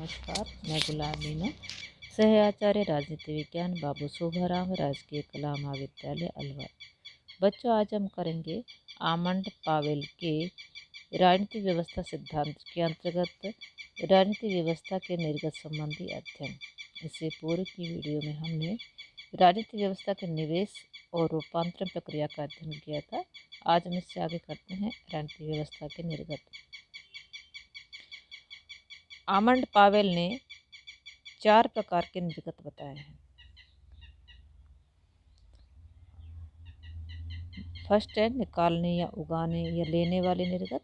नमस्कार, मैं गुलाब मीना, सह आचार्य राजनीति विज्ञान बाबू शोभाराम राजकीय कला महाविद्यालय अलवर। बच्चों, आज हम करेंगे आमंड पावेल के राजनीति व्यवस्था सिद्धांत के अंतर्गत राजनीति व्यवस्था के निर्गत संबंधी अध्ययन। इससे पूर्व की वीडियो में हमने राजनीति व्यवस्था के निवेश और रूपांतरण प्रक्रिया का अध्ययन किया था। आज हम इससे आगे करते हैं राजनीति व्यवस्था के निर्गत। आमंड पावेल ने 4 प्रकार के निर्गत बताए हैं। फर्स्ट है निकालने या उगाने या लेने वाले निर्गत,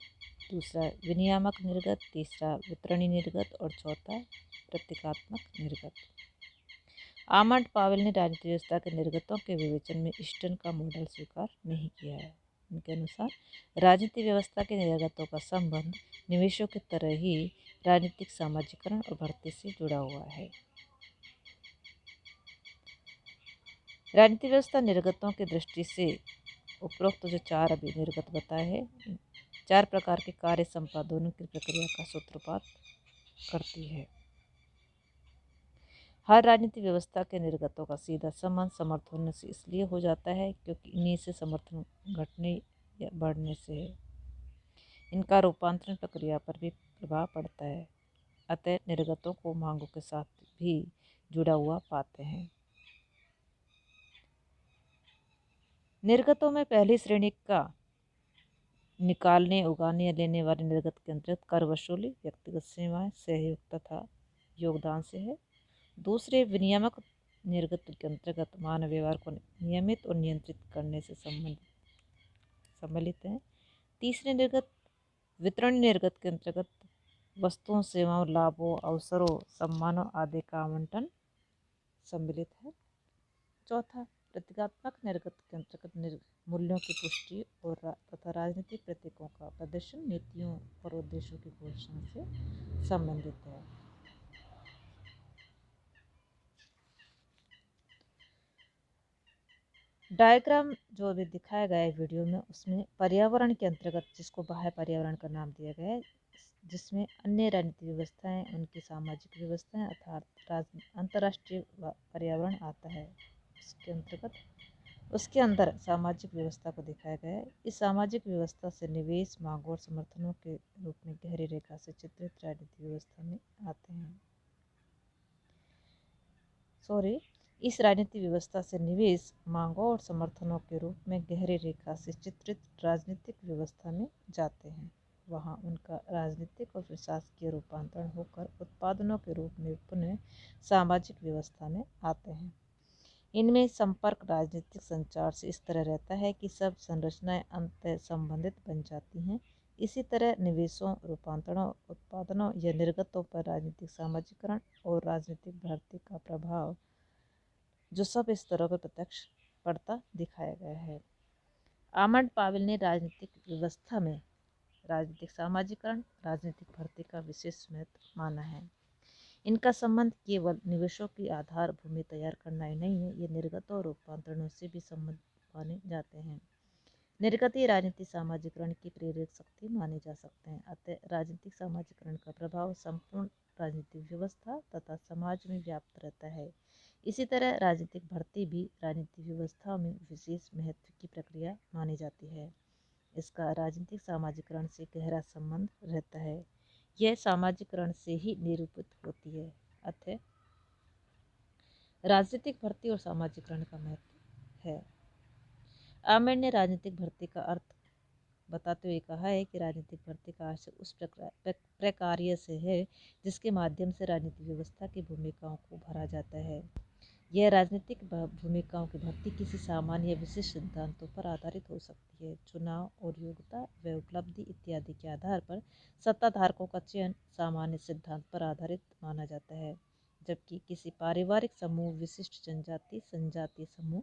दूसरा विनियामक निर्गत, तीसरा वितरणी निर्गत और चौथा प्रतीकात्मक निर्गत। आमंड पावेल ने राजनीति व्यवस्था के निर्गतों के विवेचन में ईस्टर्न का मॉडल स्वीकार नहीं किया है। उनके अनुसार राजनीति व्यवस्था के निर्गतों का संबंध निवेशों की तरह ही राजनीतिक सामाजिकरण और भर्ती से जुड़ा हुआ है। राजनीति व्यवस्था निर्गतों की दृष्टि से उपरोक्त जो 4 अभी निर्गत बताए हैं, 4 प्रकार के कार्य संपादनों की प्रक्रिया का सूत्रपात करती है। हर राजनीति व्यवस्था के निर्गतों का सीधा संबंध समर्थन से इसलिए हो जाता है क्योंकि इन्हीं से समर्थन घटने या बढ़ने से है। इनका रूपांतरण प्रक्रिया पर भी प्रभाव पड़ता है, अतः निर्गतों को मांगों के साथ भी जुड़ा हुआ पाते हैं। निर्गतों में पहली श्रेणी का निकालने, उगाने या लेने वाले निर्गत के अंतर्गत कर वसूली, व्यक्तिगत सेवाएं, सहयोग तथा योगदान से है। दूसरे विनियामक निर्गत के अंतर्गत मानव व्यवहार को नियमित और नियंत्रित करने से सम्मिलित है। तीसरे निर्गत वितरण निर्गत के अंतर्गत वस्तुओं, सेवाओं, लाभों, अवसरों, सम्मानों आदि का आवंटन सम्मिलित है। चौथा प्रतीकात्मक निर्गत के अंतर्गत मूल्यों की पुष्टि और तथा राजनीतिक प्रतीकों का प्रदर्शन नीतियों और उद्देश्यों की घोषणा से संबंधित है। डायग्राम जो अभी दिखाया गया है वीडियो में, उसमें पर्यावरण के अंतर्गत, जिसको बाह्य पर्यावरण का नाम दिया गया है, जिसमें अन्य राजनीतिक व्यवस्थाएं, उनकी सामाजिक व्यवस्थाएं अर्थात अंतर्राष्ट्रीय पर्यावरण आता है। उसके अंदर सामाजिक व्यवस्था को दिखाया गया है। इस सामाजिक व्यवस्था से निवेश, मांगों और समर्थनों के रूप में गहरी रेखा से चित्रित राजनीतिक व्यवस्था में आते हैं। इस राजनीतिक व्यवस्था से निवेश, मांगों और समर्थनों के रूप में गहरी रेखा से चित्रित राजनीतिक व्यवस्था में जाते हैं। वहाँ उनका राजनीतिक और प्रशासकीय रूपांतरण होकर उत्पादनों के रूप में पुनः सामाजिक व्यवस्था में आते हैं। इनमें संपर्क राजनीतिक संचार से इस तरह रहता है कि सब संरचनाएं अंतः संबंधित बन जाती हैं। इसी तरह निवेशों, रूपांतरणों, उत्पादनों या निर्गतों पर राजनीतिक सामाजिकरण और राजनीतिक भर्ती का प्रभाव जो सब स्तरों पर प्रत्यक्ष पड़ता दिखाया गया है। आमंड पावेल ने राजनीतिक व्यवस्था में राजनीतिक सामाजिकरण, राजनीतिक भर्ती का विशेष महत्व माना है। इनका संबंध केवल निवेशों की आधार भूमि तैयार करना ही नहीं है, ये निर्गतों और रूपांतरणों से भी संबंध माने जाते हैं। निर्गतीय राजनीतिक सामाजिकरण की प्रेरक शक्ति माने जा सकते हैं। अतः राजनीतिक सामाजिकरण का प्रभाव संपूर्ण राजनीतिक व्यवस्था तथा समाज में व्याप्त रहता है। इसी तरह राजनीतिक भर्ती भी राजनीतिक व्यवस्था में विशेष महत्व की प्रक्रिया मानी जाती है। इसका राजनीतिक सामाजिकरण से गहरा संबंध रहता है। यह सामाजिकरण से ही निरूपित होती है। अतः राजनीतिक भर्ती और सामाजिकरण का महत्व है। आमंड ने राजनीतिक भर्ती का अर्थ बताते हुए कहा है कि राजनीतिक भर्ती का आशय उस प्रक्रिया से है जिसके माध्यम से राजनीतिक व्यवस्था की भूमिकाओं को भरा जाता है। यह राजनीतिक भूमिकाओं की भर्ती किसी सामान्य या विशिष्ट सिद्धांतों पर आधारित हो सकती है। चुनाव और योग्यता व उपलब्धि इत्यादि के आधार पर सत्ताधारकों का चयन सामान्य सिद्धांत पर आधारित माना जाता है, जबकि किसी पारिवारिक समूह, विशिष्ट जनजाति, जनजातीय समूह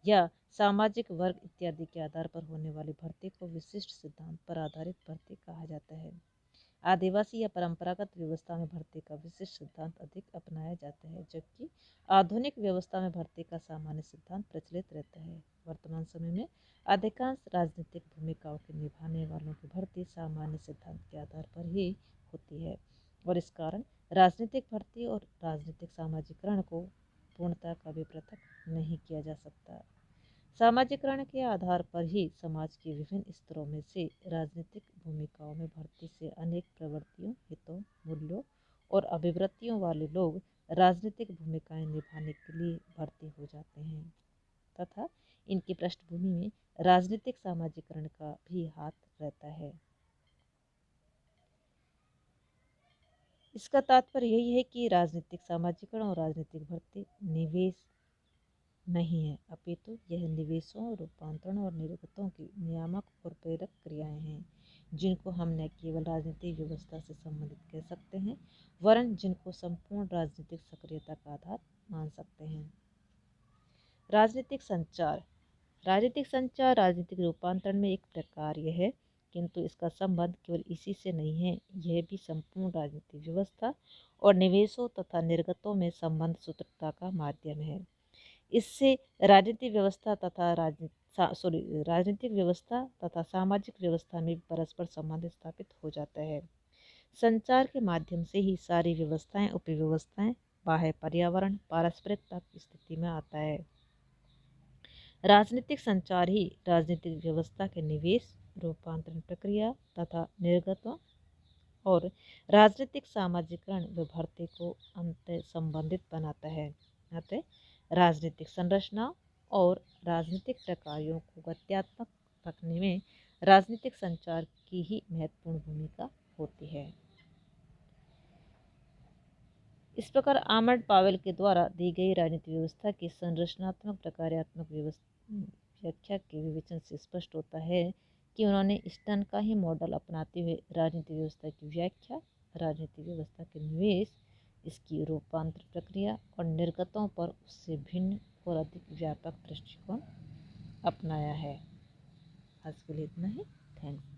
या सामाजिक वर्ग इत्यादि के आधार पर होने वाली भर्ती को विशिष्ट सिद्धांत पर आधारित भर्ती कहा जाता है। आदिवासी या परंपरागत व्यवस्था में भर्ती का विशिष्ट सिद्धांत अधिक अपनाया जाता है, जबकि आधुनिक व्यवस्था में भर्ती का सामान्य सिद्धांत प्रचलित रहता है। वर्तमान समय में अधिकांश राजनीतिक भूमिकाओं के निभाने वालों की भर्ती सामान्य सिद्धांत के आधार पर ही होती है। और इस कारण राजनीतिक भर्ती और राजनीतिक सामाजिकरण को पूर्णतः कभी पृथक नहीं किया जा सकता। सामाजिकरण के आधार पर ही समाज के विभिन्न स्तरों में से राजनीतिक भूमिकाओं में भर्ती से अनेक प्रवृत्तियों, हितों, मूल्यों और अभिवृत्तियों वाले लोग राजनीतिक भूमिकाएं निभाने के लिए भर्ती हो जाते हैं तथा इनकी पृष्ठभूमि में राजनीतिक सामाजिकरण का भी हाथ रहता है। इसका तात्पर्य यही है कि राजनीतिक सामाजिकरण और राजनीतिक भर्ती निवेश नहीं है, अपितु यह निवेशों, रूपांतरण और निर्गतों की नियामक और प्रेरक क्रियाएं हैं, जिनको हम न केवल राजनीतिक व्यवस्था से संबंधित कह सकते हैं, वरन जिनको संपूर्ण राजनीतिक सक्रियता का आधार मान सकते हैं। राजनीतिक संचार। राजनीतिक संचार राजनीतिक रूपांतरण में एक प्रक्रिया है, किंतु इसका संबंध केवल इसी से नहीं है, यह भी संपूर्ण राजनीतिक व्यवस्था और निवेशों तथा निर्गतों में संबंध सूत्रता का माध्यम है। इससे राजनीतिक व्यवस्था तथा सामाजिक व्यवस्था में परस्पर संबंध स्थापित हो जाता है। संचार के माध्यम से ही सारी व्यवस्थाएं, उपव्यवस्थाएं, बाह्य पर्यावरण पारस्परिकता की स्थिति में आता है। राजनीतिक संचार ही राजनीतिक व्यवस्था के निवेश, रूपांतरण प्रक्रिया तथा निर्गतों और राजनीतिक सामाजिकरण व भर्ती को अंत संबंधित बनाता है। अतः राजनीतिक संरचना और राजनीतिक प्रक्रियाओं को गत्यात्मक रखने में राजनीतिक संचार की ही महत्वपूर्ण भूमिका होती है। इस प्रकार आर्मर्ड पावेल के द्वारा दी गई राजनीतिक व्यवस्था की संरचनात्मक प्रक्रियात्मक व्याख्या के विवेचन से स्पष्ट होता है कि उन्होंने स्टर्न का ही मॉडल अपनाते हुए राजनीतिक व्यवस्था की व्याख्या, राजनीतिक व्यवस्था के निवेश, इसकी रूपांतर प्रक्रिया और निर्गतों पर उससे भिन्न और अधिक व्यापक दृष्टिकोण अपनाया है। आज के लिए इतना ही। थैंक्स।